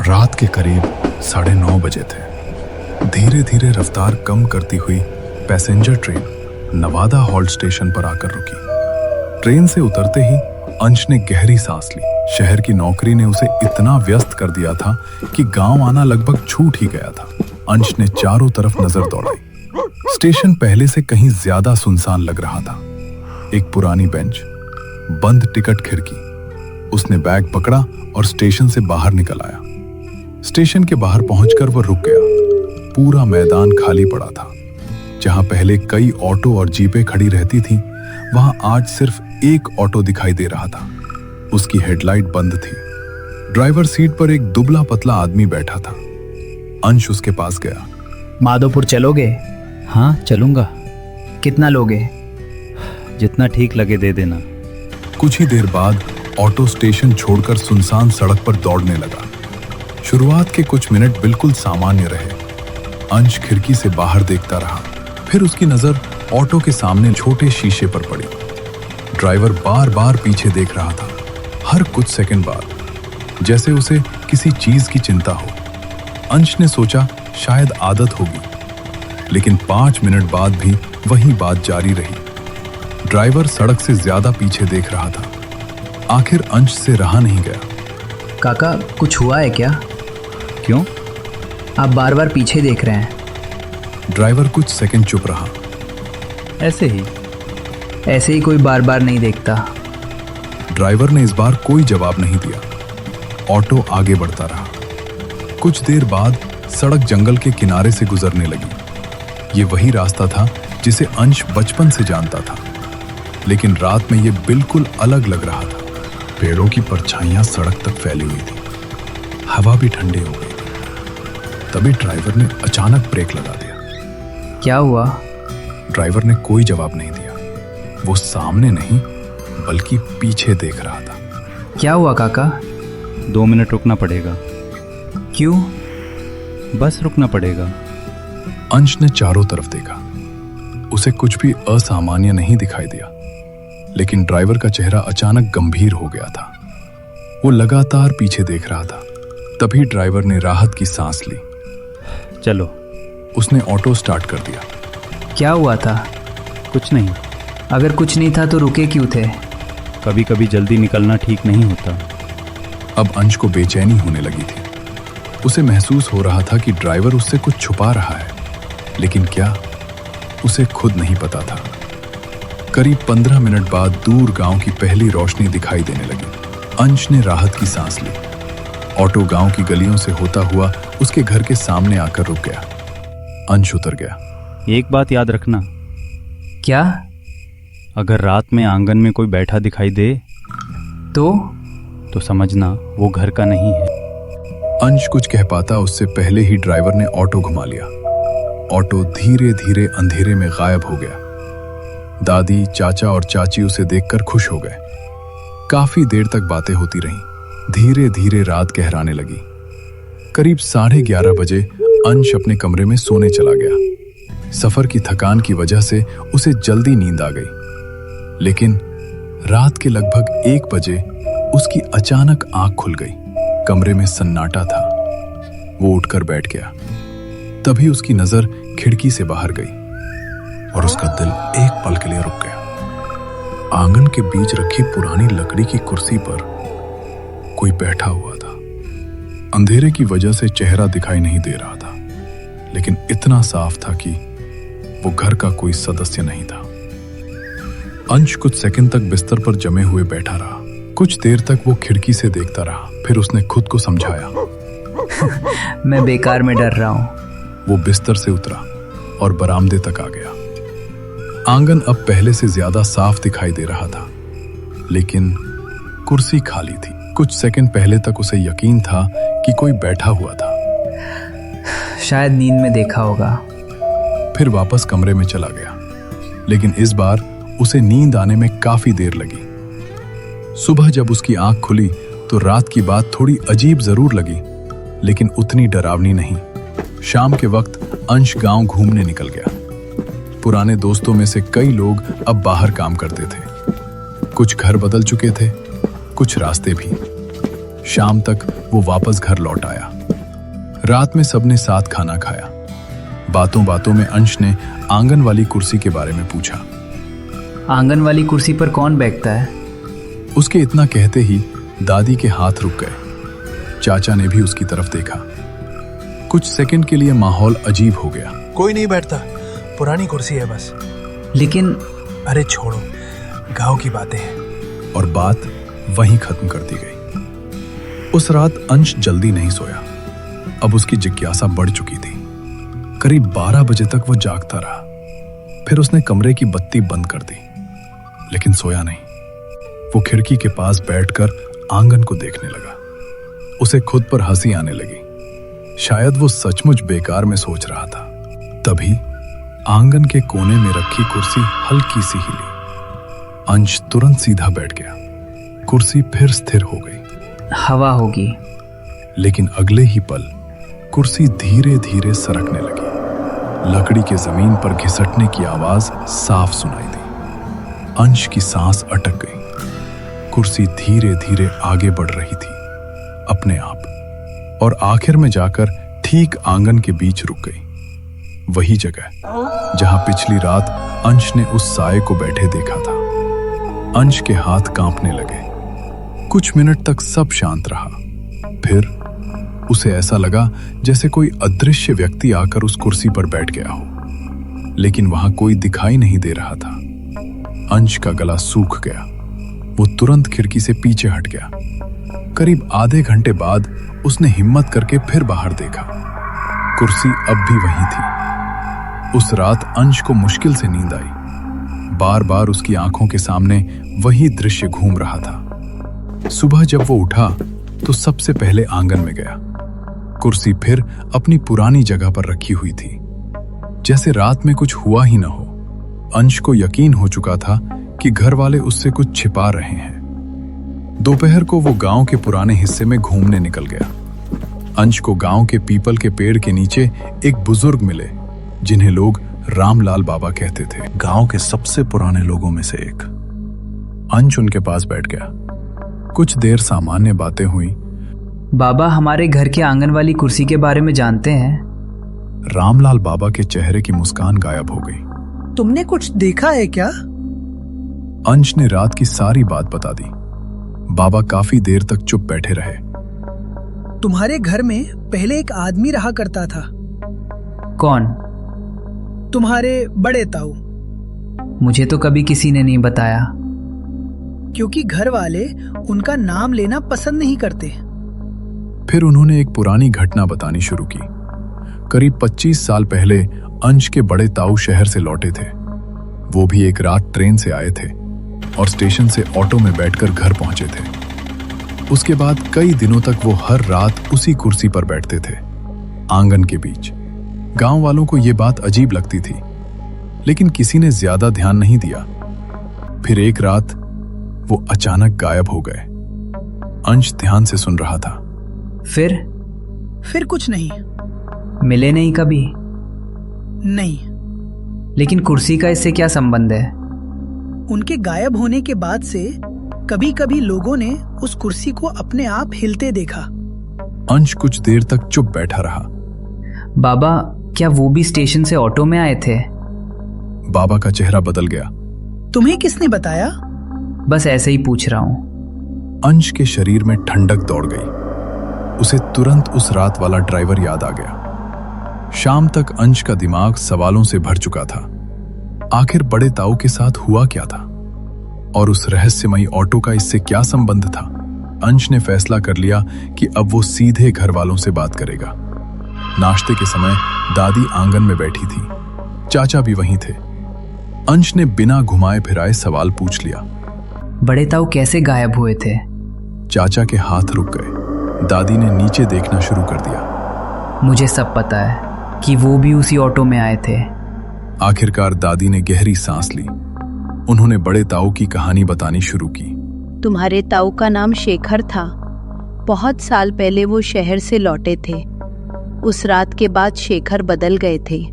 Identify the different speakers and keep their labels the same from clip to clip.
Speaker 1: रात के करीब 9:30 बजे थे। धीरे धीरे रफ्तार कम करती हुई passenger train Nawada halt station पर आकर रुकी। ट्रेन से उतरते ही अंश ने गहरी सांस ली। शहर की नौकरी ने उसे इतना व्यस्त कर दिया था कि गांव आना लगभग छूट ही गया था। अंश ने चारों तरफ नजर दौड़ाई। स्टेशन पहले से कहीं ज्यादा सुनसान लग रहा था। एक पुरानी बेंच, बंद टिकट खिड़की। उसने बैग पकड़ा और स्टेशन से बाहर निकल आया। स्टेशन के बाहर पहुंचकर वह रुक गया। पूरा मैदान खाली पड़ा था। जहां पहले कई ऑटो और जीपें खड़ी रहती थीं, वहां आज सिर्फ एक ऑटो दिखाई दे रहा था। उसकी हेडलाइट बंद थी। ड्राइवर सीट पर एक दुबला पतला आदमी बैठा था। अंश उसके पास गया।
Speaker 2: माधोपुर चलोगे?
Speaker 3: हाँ चलूंगा।
Speaker 2: कितना लोगे?
Speaker 3: जितना ठीक लगे दे देना।
Speaker 1: कुछ ही देर बाद ऑटो स्टेशन छोड़कर सुनसान सड़क पर दौड़ने लगा। शुरुआत के कुछ मिनट बिल्कुल सामान्य रहे। अंश खिड़की से बाहर देखता रहा। फिर उसकी नजर ऑटो के सामने छोटे शीशे पर पड़ी। ड्राइवर बार बार पीछे देख रहा था, हर कुछ सेकंड बाद, जैसे उसे किसी चीज की चिंता हो। अंश ने सोचा शायद आदत होगी, लेकिन 5 मिनट बाद भी वही बात जारी रही। ड्राइवर सड़क से ज्यादा पीछे देख रहा था। आखिर अंश से रहा नहीं गया।
Speaker 2: काका, कुछ हुआ है क्या?
Speaker 3: क्यों?
Speaker 2: आप बार बार पीछे देख रहे हैं।
Speaker 1: ड्राइवर कुछ सेकंड चुप रहा।
Speaker 3: ऐसे ही।
Speaker 2: ऐसे ही कोई बार बार नहीं देखता।
Speaker 1: ड्राइवर ने इस बार कोई जवाब नहीं दिया। ऑटो आगे बढ़ता रहा। कुछ देर बाद सड़क जंगल के किनारे से गुजरने लगी। ये वही रास्ता था जिसे अंश बचपन से जानता था, लेकिन रात में ये बिल्कुल अलग लग रहा था। पेड़ों की परछाइयां सड़क तक फैली हुई थी। हवा भी ठंडी हो गई थी। तभी ड्राइवर ने अचानक ब्रेक लगा दिया।
Speaker 2: क्या हुआ?
Speaker 1: ड्राइवर ने कोई जवाब नहीं दिया। वो सामने नहीं बल्कि पीछे देख रहा था।
Speaker 2: क्या हुआ काका?
Speaker 3: 2 मिनट रुकना पड़ेगा।
Speaker 2: क्यों?
Speaker 3: बस रुकना पड़ेगा।
Speaker 1: अंश ने चारों तरफ देखा। उसे कुछ भी असामान्य नहीं दिखाई दिया, लेकिन ड्राइवर का चेहरा अचानक गंभीर हो गया था। वो लगातार पीछे देख रहा था। तभी ड्राइवर ने राहत की सांस ली।
Speaker 3: चलो।
Speaker 1: उसने ऑटो स्टार्ट कर दिया।
Speaker 2: क्या हुआ था?
Speaker 3: कुछ नहीं।
Speaker 2: अगर कुछ नहीं था तो रुके क्यों थे?
Speaker 3: कभी कभी जल्दी निकलना ठीक नहीं होता।
Speaker 1: अब अंश को बेचैनी होने लगी थी। उसे महसूस हो रहा था कि ड्राइवर उससे कुछ छुपा रहा है, लेकिन क्या, उसे खुद नहीं पता था। करीब 15 मिनट बाद दूर गांव की पहली रोशनी दिखाई देने लगी। अंश ने राहत की सांस ली। ऑटो गांव की गलियों से होता हुआ उसके घर के सामने आकर रुक गया। अंश उतर गया।
Speaker 3: एक बात याद रखना।
Speaker 2: क्या?
Speaker 3: अगर रात में आंगन में कोई बैठा दिखाई दे
Speaker 2: तो
Speaker 3: समझना वो घर का नहीं है।
Speaker 1: अंश कुछ कह पाता उससे पहले ही ड्राइवर ने ऑटो घुमा लिया। ऑटो धीरे धीरे अंधेरे में गायब हो गया। दादी, चाचा और चाची उसे देखकर खुश हो गए। काफी देर तक बातें होती रहीं। धीरे धीरे रात गहराने लगी। करीब 11:30 बजे अंश अपने कमरे में सोने चला गया। सफर की थकान की वजह से उसे जल्दी नींद आ गई, लेकिन रात के लगभग 1 बजे उसकी अचानक आंख खुल गई। कमरे में सन्नाटा था। वो उठकर बैठ गया। तभी उसकी नजर खिड़की से बाहर गई और उसका दिल एक पल के लिए रुक गया। आंगन के बीच रखी पुरानी लकड़ी की कुर्सी पर कोई बैठा हुआ था। अंधेरे की वजह से चेहरा दिखाई नहीं दे रहा था, लेकिन इतना साफ था कि वो घर का कोई सदस्य नहीं था। अंश कुछ सेकंड तक बिस्तर पर जमे हुए बैठा रहा। कुछ देर तक वो खिड़की से देखता रहा। फिर उसने खुद को समझाया,
Speaker 2: मैं बेकार में डर रहा हूं।
Speaker 1: वो बिस्तर से उतरा और बरामदे तक आ गया। आंगन अब पहले से ज्यादा साफ दिखाई दे रहा था, लेकिन कुर्सी खाली थी। कुछ सेकंड पहले तक उसे यकीन था कि कोई बैठा हुआ था।
Speaker 2: शायद नींद में देखा होगा।
Speaker 1: फिर वापस कमरे में चला गया, लेकिन इस बार उसे नींद आने में काफी देर लगी। सुबह जब उसकी आंख खुली तो रात की बात थोड़ी अजीब जरूर लगी, लेकिन उतनी डरावनी नहीं। शाम के वक्त अंश गांव घूमने निकल गया। पुराने दोस्तों में से कई लोग अब बाहर काम करते थे। कुछ घर बदल चुके थे, कुछ रास्ते भी। शाम तक वो वापस घर लौट आया। रात में सबने साथ खाना खाया। बातों बातों में अंश ने आंगन वाली कुर्सी के बारे में पूछा।
Speaker 2: आंगन वाली कुर्सी पर कौन बैठता है?
Speaker 1: उसके इतना कहते ही दादी के हाथ रुक गए। चाचा ने भी उसकी तरफ देखा। कुछ सेकंड के लिए माहौल अजीब हो गया।
Speaker 4: कोई नहीं बैठता, पुरानी कुर्सी है बस।
Speaker 2: लेकिन
Speaker 4: अरे छोड़ो, गांव की बातें हैं।
Speaker 1: और बात वहीं खत्म कर दी गई। उस रात अंश जल्दी नहीं सोया। अब उसकी जिज्ञासा बढ़ चुकी थी। करीब 12 बजे तक वो जागता रहा। फिर उसने कमरे की बत्ती बंद कर दी, लेकिन सोया नहीं। वो खिड़की के पास बैठकर आंगन को देखने लगा। उसे खुद पर हंसी आने लगी। शायद वो सचमुच बेकार में सोच रहा था। तभी आंगन के कोने में रखी कुर्सी हल्की सी हिली। अंश तुरंत सीधा बैठ गया। कुर्सी फिर स्थिर हो गई।
Speaker 2: हवा होगी।
Speaker 1: लेकिन अगले ही पल कुर्सी धीरे धीरे सरकने लगी। लकड़ी के जमीन पर घिसटने की आवाज साफ सुनाई दी। अंश की सांस अटक गई। कुर्सी धीरे धीरे आगे बढ़ रही थी अपने आप, और आखिर में जाकर ठीक आंगन के बीच रुक गई। वही जगह जहां पिछली रात अंश ने उस साये को बैठे देखा था। अंश के हाथ कांपने लगे। कुछ मिनट तक सब शांत रहा। फिर उसे ऐसा लगा जैसे कोई अदृश्य व्यक्ति आकर उस कुर्सी पर बैठ गया हो, लेकिन वहां कोई दिखाई नहीं दे रहा था। अंश का गला सूख गया। वो तुरंत खिड़की से पीछे हट गया। करीब आधे घंटे बाद उसने हिम्मत करके फिर बाहर देखा। कुर्सी अब भी वहीं थी। उस रात अंश को मुश्किल से नींद आई। बार बार उसकी आंखों के सामने वही दृश्य घूम रहा था। सुबह जब वो उठा तो सबसे पहले आंगन में गया। कुर्सी फिर अपनी पुरानी जगह पर रखी हुई थी, जैसे रात में कुछ हुआ ही न हो। अंश को यकीन हो चुका था कि घर वाले उससे कुछ छिपा रहे हैं। दोपहर को वो गांव के पुराने हिस्से में घूमने निकल गया। अंश को गांव के पीपल के पेड़ के नीचे एक बुजुर्ग मिले, जिन्हें लोग रामलाल बाबा कहते थे, गांव के सबसे पुराने लोगों में से एक। अंश उनके पास बैठ गया। कुछ देर सामान्य बातें हुई।
Speaker 2: बाबा, हमारे घर के आंगन वाली कुर्सी के बारे में जानते हैं?
Speaker 1: रामलाल बाबा के चेहरे की मुस्कान गायब हो गई।
Speaker 5: तुमने कुछ देखा है क्या?
Speaker 1: अंश ने रात की सारी बात बता दी। बाबा काफी देर तक चुप बैठे रहे।
Speaker 5: तुम्हारे घर में पहले एक आदमी रहा करता था।
Speaker 2: कौन?
Speaker 5: तुम्हारे बड़े ताऊ।
Speaker 2: मुझे तो कभी किसी ने नहीं बताया।
Speaker 5: क्योंकि घर वाले उनका नाम लेना पसंद नहीं करते।
Speaker 1: फिर उन्होंने एक पुरानी घटना बतानी शुरू की। करीब 25 साल पहले अंश के बड़े ताऊ शहर से लौटे थे। वो भी एक रात ट्रेन से आए थे और स्टेशन से ऑटो में बैठकर घर पहुंचे थे। उसके बाद कई दिनों तक वो हर रात उसी कुर्सी पर बैठते थे, आंगन के बीच। गांव वालों को ये बात अजीब लगती थी, लेकिन किसी ने ज्यादा ध्यान नहीं दिया। फिर एक रात वो अचानक गायब हो गए। अंश ध्यान से सुन रहा था।
Speaker 5: फिर कुछ नहीं।
Speaker 2: मिले नहीं कभी?
Speaker 5: नहीं।
Speaker 2: लेकिन कुर्सी का इससे क्या संबंध है?
Speaker 5: उनके गायब होने के बाद से कभी कभी लोगों ने उस कुर्सी को अपने आप हिलते देखा।
Speaker 1: अंश कुछ देर तक चुप बैठा रहा।
Speaker 2: बाबा, क्या वो भी स्टेशन से ऑटो में आए थे?
Speaker 1: बाबा का चेहरा बदल गया।
Speaker 5: तुम्हें किसने बताया?
Speaker 2: बस ऐसे ही पूछ रहा हूं।
Speaker 1: अंश के शरीर में ठंडक दौड़ गई। उसे तुरंत उस रात वाला ड्राइवर याद आ गया। शाम तक अंश का दिमाग सवालों से भर चुका था। आखिर बड़े ताऊ के साथ हुआ क्या था, और उस रहस्यमयी ऑटो का इससे क्या संबंध था? अंश ने फैसला कर लिया कि अब वो सीधे घर वालों से बात करेगा। नाश्ते के समय दादी आंगन में बैठी थी। चाचा भी वहीं थे। अंश ने बिना घुमाए फिराए सवाल पूछ लिया।
Speaker 2: बड़े ताऊ कैसे गायब हुए थे?
Speaker 1: चाचा के हाथ रुक गए। दादी ने नीचे देखना शुरू कर दिया।
Speaker 2: मुझे सब पता है कि वो भी उसी ऑटो में आए थे।
Speaker 1: आखिरकार दादी ने गहरी सांस ली। उन्होंने बड़े ताऊ की कहानी बतानी शुरू की।
Speaker 6: तुम्हारे ताऊ का नाम शेखर था। बहुत साल पहले वो शहर से लौटे थे। उस रात के बाद शेखर बदल गए थे।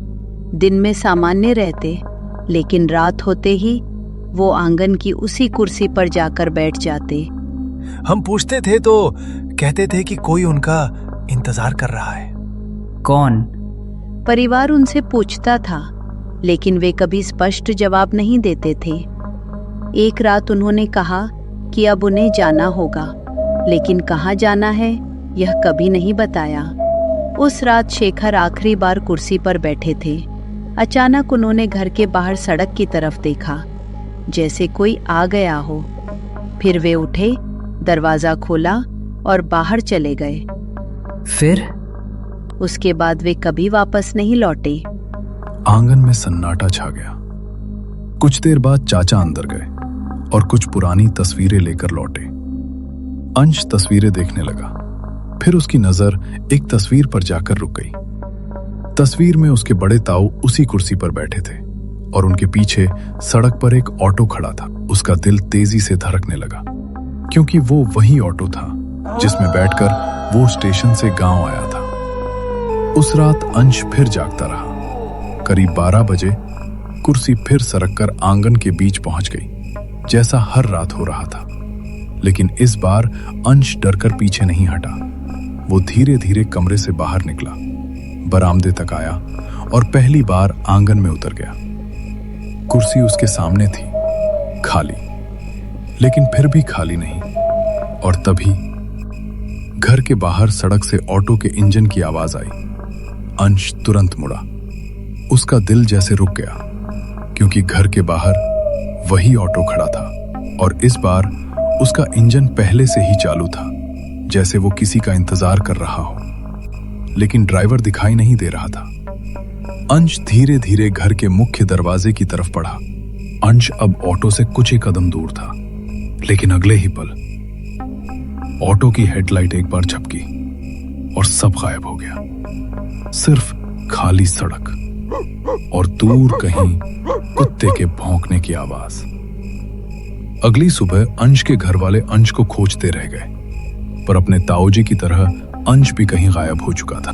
Speaker 6: दिन में सामान्य रहते, लेकिन रात होते ही वो आंगन की उसी कुर्सी पर जाकर बैठ जाते।
Speaker 4: हम पूछते थे तो कहते थे कि कोई उनका इंतजार कर रहा है।
Speaker 2: कौन?
Speaker 6: परिवार उनसे पूछता था, लेकिन वे कभी स्पष्ट जवाब नहीं देते थे। एक रात उन्होंने कहा कि अब उन्हें जाना होगा, लेकिन कहाँ जाना है यह कभी नहीं बताया। उस रात शेखर आखिरी बार कुर्सी पर बैठे थे। अचानक उन्होंने घर के बाहर सड़क की तरफ देखा, जैसे कोई आ गया हो। फिर वे उठे, दरवाजा खोला और बाहर चले गए।
Speaker 2: फिर?
Speaker 6: उसके बाद वे कभी वापस नहीं लौटे।
Speaker 1: आंगन में सन्नाटा छा गया। कुछ देर बाद चाचा अंदर गए और कुछ पुरानी तस्वीरें लेकर लौटे। अंश तस्वीरें देखने लगा, फिर उसकी नजर एक तस्वीर पर जाकर रुक गई। तस्वीर में उसके बड़े ताऊ उसी कुर्सी पर बैठे थे और उनके पीछे सड़क पर एक ऑटो खड़ा था। उसका दिल तेजी से धड़कने लगा, क्योंकि वो वही ऑटो था जिसमें बैठकर वो स्टेशन से गांव आया था। उस रात अंश फिर जागता रहा। करीब 12 बजे कुर्सी फिर सरक कर आंगन के बीच पहुंच गई, जैसा हर रात हो रहा था। लेकिन इस बार अंश डरकर पीछे नहीं हटा। वो धीरे धीरे कमरे से बाहर निकला, बरामदे तक आया और पहली बार आंगन में उतर गया। कुर्सी उसके सामने थी, खाली, लेकिन फिर भी खाली नहीं। और तभी घर के बाहर सड़क से ऑटो के इंजन की आवाज आई। अंश तुरंत मुड़ा। उसका दिल जैसे रुक गया, क्योंकि घर के बाहर वही ऑटो खड़ा था और इस बार उसका इंजन पहले से ही चालू था, जैसे वो किसी का इंतजार कर रहा हो। लेकिन ड्राइवर दिखाई नहीं दे रहा था। अंश धीरे धीरे घर के मुख्य दरवाजे की तरफ बढ़ा। अंश अब ऑटो से कुछ ही कदम दूर था, लेकिन अगले ही पल ऑटो की हेडलाइट एक बार झपकी और सब गायब हो गया। सिर्फ खाली सड़क और दूर कहीं कुत्ते के भौंकने की आवाज। अगली सुबह अंश के घर वाले अंश को खोजते रह गए, पर अपने ताऊजी की तरह अंश भी कहीं गायब हो चुका था।